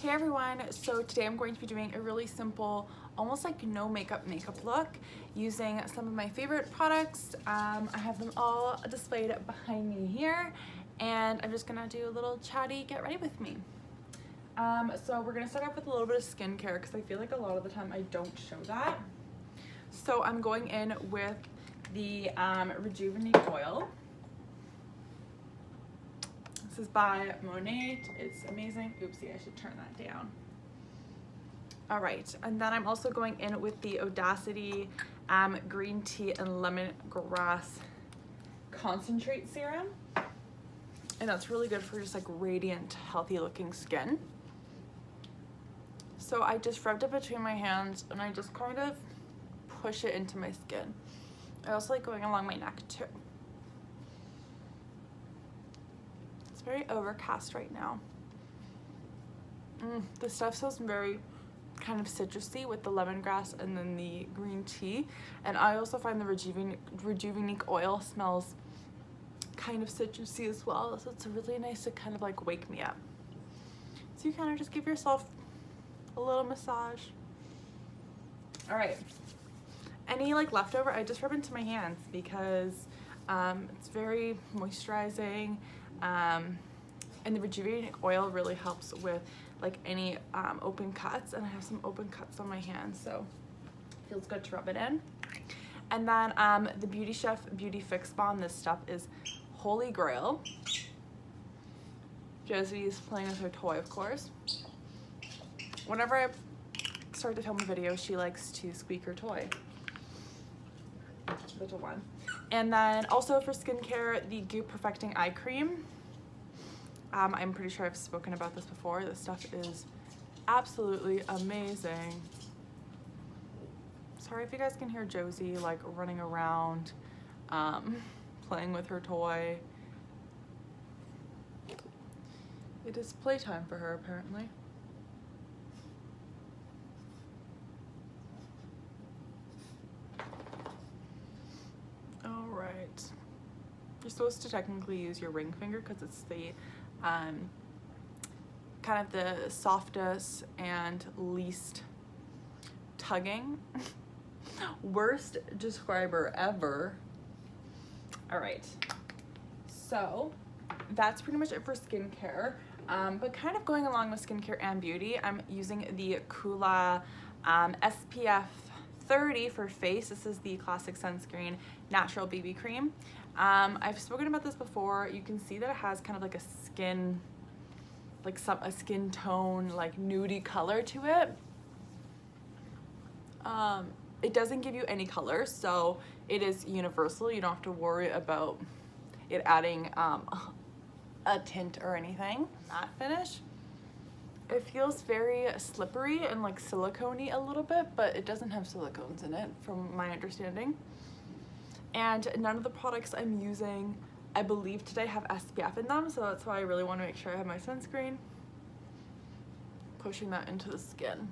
Hey everyone, so today I'm going to be doing a really simple, almost like no makeup look using some of my favorite products. I have them all displayed behind me here, and I'm just gonna do a little chatty get ready with me. So we're gonna start off with a little bit of skincare because I feel like a lot of the time I don't show that. So I'm going in with the Rejuvenate Oil. This is by Monat. It's amazing. Oopsie, I should turn that down. All right, and then I'm also going in with the Audacity Green Tea and Lemongrass Concentrate Serum. And that's really good for just like radiant, healthy looking skin. So I just rubbed it between my hands and I just kind of push it into my skin. I also like going along my neck too. It's very overcast right now. The stuff smells very kind of citrusy with the lemongrass and then the green tea. And I also find the Rejuvenate oil smells kind of citrusy as well. So it's really nice to kind of like wake me up. So you kind of just give yourself a little massage. All right. Any like leftover, I just rub into my hands because it's very moisturizing. And the Rejuvenate oil really helps with like any open cuts, and I have some open cuts on my hands, so it feels good to rub it in. And then the Beauty Chef Beauty Fix Balm. This stuff is holy grail. Josie is playing with her toy, of course. Whenever I start to film a video, she likes to squeak her toy. Little one. And then also for skincare, the Goop Perfecting Eye Cream. I'm pretty sure I've spoken about this before. This stuff is absolutely amazing. Sorry if you guys can hear Josie like running around, playing with her toy. It is playtime for her apparently. All right. You're supposed to technically use your ring finger because it's the kind of the softest and least tugging. Worst describer ever. All right, so that's pretty much it for skincare. But kind of going along with skincare and beauty, I'm using the Kula SPF 30 for face. This is the classic sunscreen natural BB cream. I've spoken about this before. You can see that it has kind of like a skin, like a skin tone, like nudie color to it. It doesn't give you any color, so it is universal. You don't have to worry about it adding a tint or anything. Matte finish. It feels very slippery and like silicone-y a little bit, but it doesn't have silicones in it from my understanding. And none of the products I'm using, I believe today, have SPF in them, so that's why I really want to make sure I have my sunscreen. Pushing that into the skin.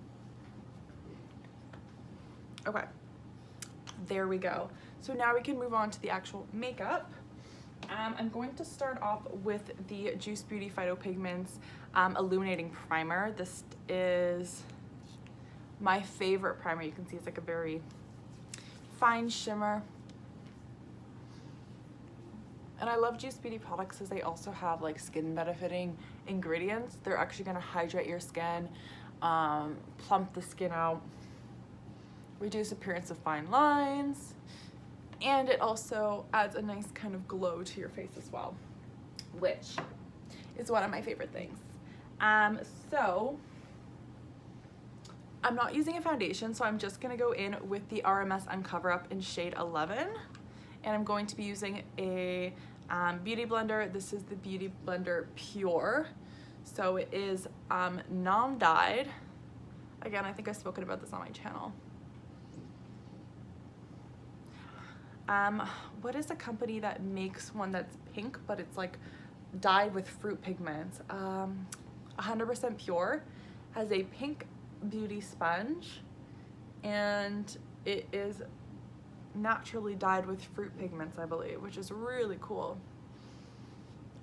Okay, there we go. So now we can move on to the actual makeup. I'm going to start off with the Juice Beauty Phytopigments Illuminating Primer. This is my favorite primer. You can see it's like a very fine shimmer. And I love Juice Beauty products because they also have like skin benefiting ingredients. They're actually gonna hydrate your skin, plump the skin out, reduce appearance of fine lines, and it also adds a nice kind of glow to your face as well, which is one of my favorite things. So I'm not using a foundation, so I'm just gonna go in with the RMS Uncover Up in shade 11. And I'm going to be using a beauty blender. This is the Beauty Blender Pure. So it is non-dyed. Again, I think I've spoken about this on my channel. What is the company that makes one that's pink, but it's like dyed with fruit pigments? 100% Pure has a pink beauty sponge, and it is naturally dyed with fruit pigments, I believe, which is really cool.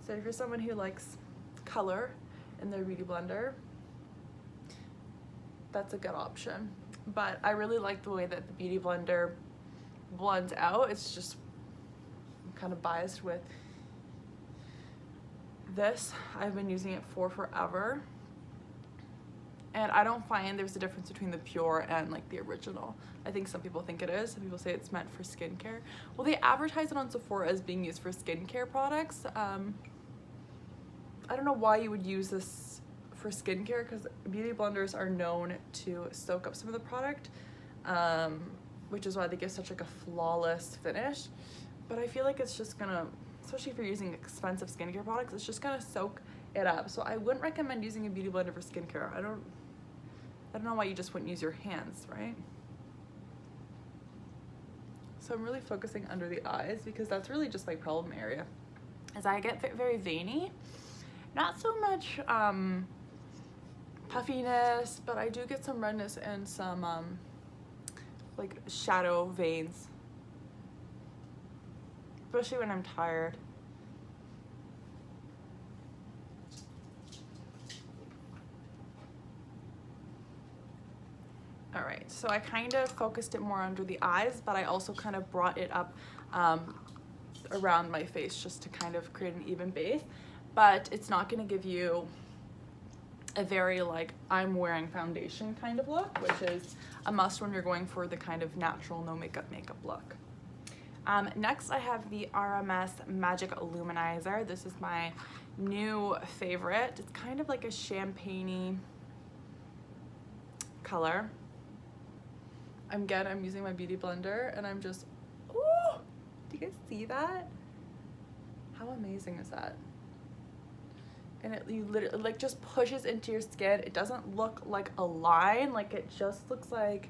So if you're someone who likes color in their beauty blender, that's a good option. But I really like the way that the Beauty Blender blends out. It's just, I'm kind of biased with this. I've been using it for forever. And I don't find there's a difference between the Pure and like the original. I think some people think it is. Some people say it's meant for skincare. Well, they advertise it on Sephora as being used for skincare products. I don't know why you would use this for skincare, because beauty blenders are known to soak up some of the product, which is why they give such like a flawless finish. But I feel like it's just gonna, especially if you're using expensive skincare products, it's just gonna soak it up. So I wouldn't recommend using a beauty blender for skincare. I don't know why you just wouldn't use your hands, right? So I'm really focusing under the eyes, because that's really just my problem area, as I get very veiny. Not so much puffiness, but I do get some redness and some like shadow veins, especially when I'm tired. All right, so I kind of focused it more under the eyes, but I also kind of brought it up around my face just to kind of create an even base. But it's not gonna give you a very like I'm wearing foundation kind of look, which is a must when you're going for the kind of natural no makeup look. Next I have the RMS Magic Luminizer. This is my new favorite. It's kind of like a champagne-y color. Again, I'm using my beauty blender and I'm just, ooh, do you guys see that? How amazing is that? And you literally like just pushes into your skin. It doesn't look like a line, like it just looks like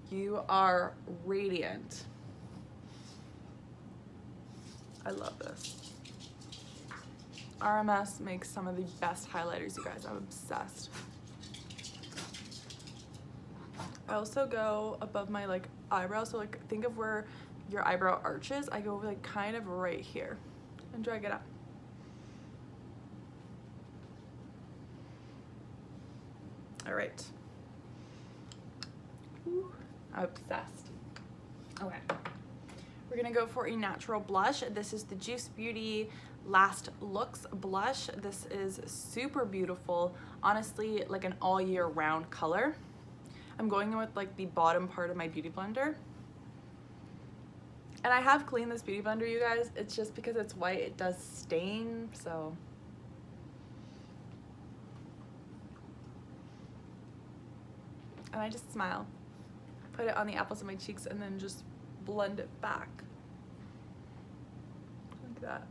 you are radiant. I love this. RMS makes some of the best highlighters, you guys. I'm obsessed. I also go above my like eyebrow, so like think of where your eyebrow arches. I go like kind of right here and drag it up. All right. Ooh, I'm obsessed. Okay. We're gonna go for a natural blush. This is the Juice Beauty Last Looks blush. This is super beautiful. Honestly, like an all year round color. I'm going in with like the bottom part of my beauty blender. And I have cleaned this beauty blender, you guys. It's just because it's white, it does stain, so. And I just smile. Put it on the apples of my cheeks and then just blend it back. Like that.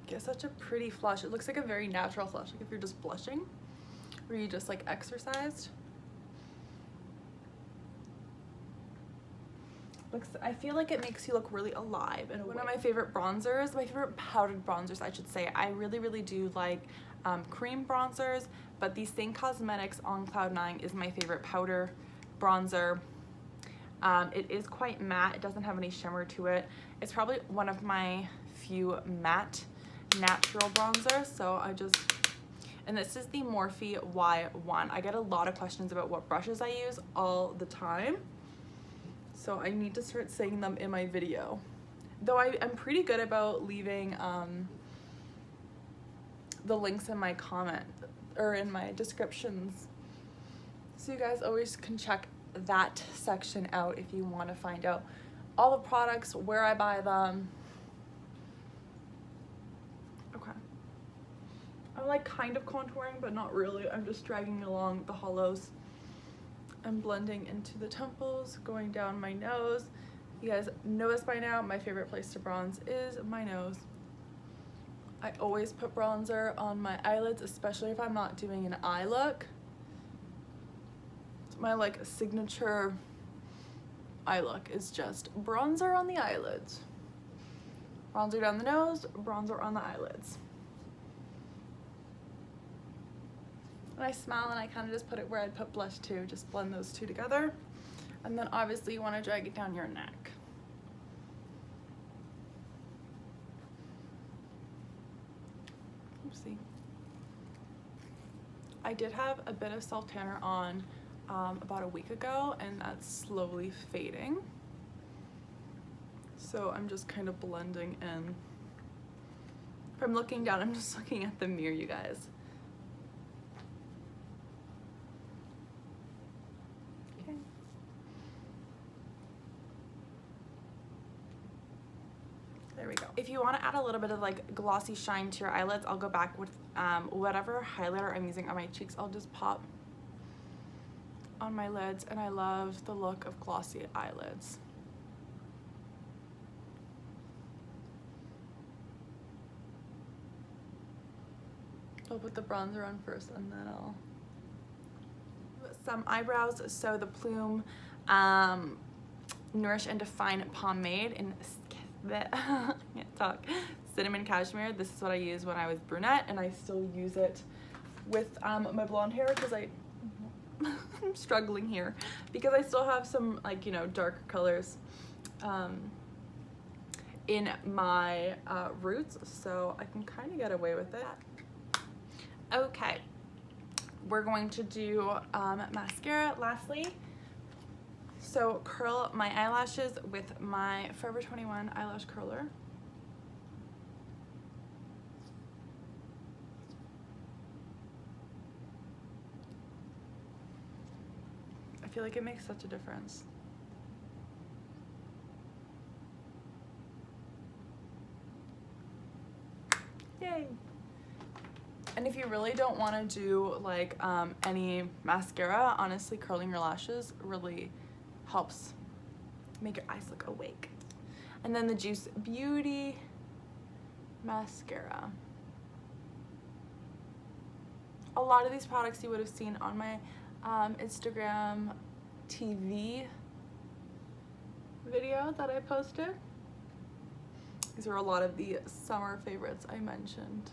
Get such a pretty flush. It looks like a very natural flush, like if you're just blushing, or you just like exercised. I feel like it makes you look really alive. And one of my favorite bronzers, my favorite powdered bronzers, I should say. I really do like cream bronzers, but the Same Cosmetics On Cloud 9 is my favorite powder bronzer. It is quite matte. It doesn't have any shimmer to it. It's probably one of my few matte natural bronzers. So and this is the Morphe Y1. I get a lot of questions about what brushes I use all the time. So I need to start saying them in my video. Though I'm pretty good about leaving the links in my comment or in my descriptions. So you guys always can check that section out if you want to find out all the products, where I buy them. Okay. I'm like kind of contouring, but not really. I'm just dragging along the hollows. I'm blending into the temples, going down my nose. You guys know this by now, my favorite place to bronze is my nose. I always put bronzer on my eyelids, especially if I'm not doing an eye look. It's my like signature eye look is just bronzer on the eyelids. Bronzer down the nose, bronzer on the eyelids. And I smile and I kind of just put it where I'd put blush too, just blend those two together. And then obviously you want to drag it down your neck. Oopsie. I did have a bit of self tanner on about a week ago, and that's slowly fading. So I'm just kind of blending in. If I'm looking down, I'm just looking at the mirror, you guys. Okay. There we go. If you want to add a little bit of like glossy shine to your eyelids, I'll go back with whatever highlighter I'm using on my cheeks. I'll just pop on my lids, and I love the look of glossy eyelids. I'll put the bronzer on first, and then I'll some eyebrows. So the Plume Nourish and Define Pomade in I can't talk, Cinnamon Cashmere. This is what I used when I was brunette, and I still use it with my blonde hair because I'm struggling here because I still have some, like, you know, darker colors in my roots, so I can kind of get away with it. Okay, we're going to do mascara lastly. So curl my eyelashes with my Forever 21 Eyelash Curler. I feel like it makes such a difference. Yay! And if you really don't want to do like any mascara, honestly, curling your lashes really helps make your eyes look awake. And then the Juice Beauty mascara. A lot of these products you would have seen on my Instagram TV video that I posted. These are a lot of the summer favorites I mentioned.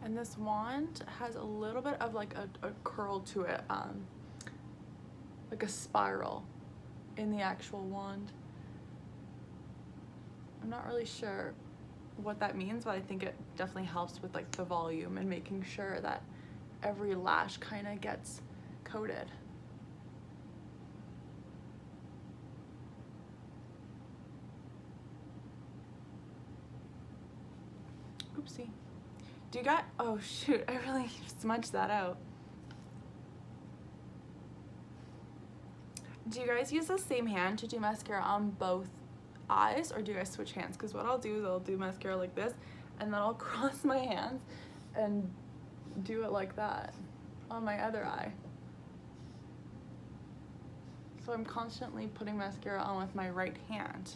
And this wand has a little bit of like a curl to it, like a spiral in the actual wand. I'm not really sure what that means, but I think it definitely helps with like the volume and making sure that every lash kind of gets coated. Oopsie. Do you got, oh shoot, I really smudged that out. Do you guys use the same hand to do mascara on both eyes, or do you guys switch hands? Because what I'll do is I'll do mascara like this, and then I'll cross my hands and do it like that on my other eye. So I'm constantly putting mascara on with my right hand.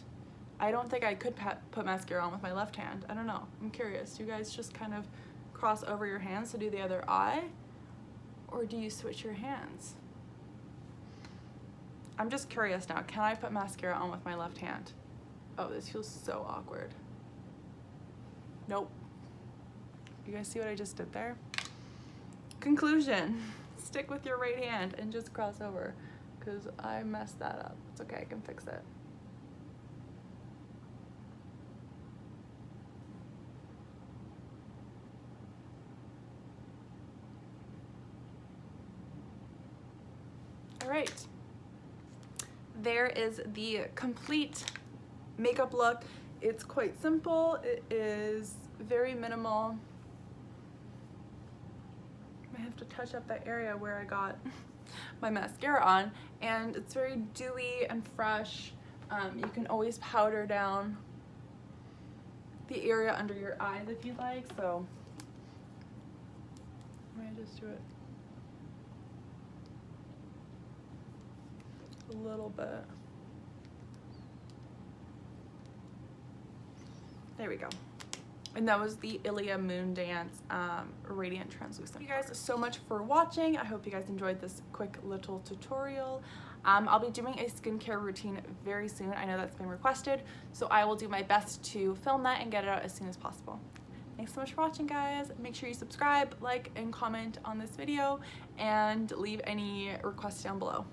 I don't think I could put mascara on with my left hand. I don't know. I'm curious. Do you guys just kind of cross over your hands to do the other eye? Or do you switch your hands? I'm just curious now. Can I put mascara on with my left hand? Oh, this feels so awkward. Nope. You guys see what I just did there? Conclusion. Stick with your right hand and just cross over, because I messed that up. It's okay, I can fix it. All right. There is the complete makeup look. It's quite simple. It is very minimal. I have to touch up that area where I got my mascara on, and it's very dewy and fresh. You can always powder down the area under your eyes if you'd like, so let me just do it a little bit. There we go. And that was the Ilia Moon Dance Radiant Translucent. Thank you guys so much for watching. I hope you guys enjoyed this quick little tutorial. I'll be doing a skincare routine very soon. I know that's been requested, so I will do my best to film that and get it out as soon as possible. Thanks so much for watching, guys. Make sure you subscribe, like, and comment on this video, and leave any requests down below.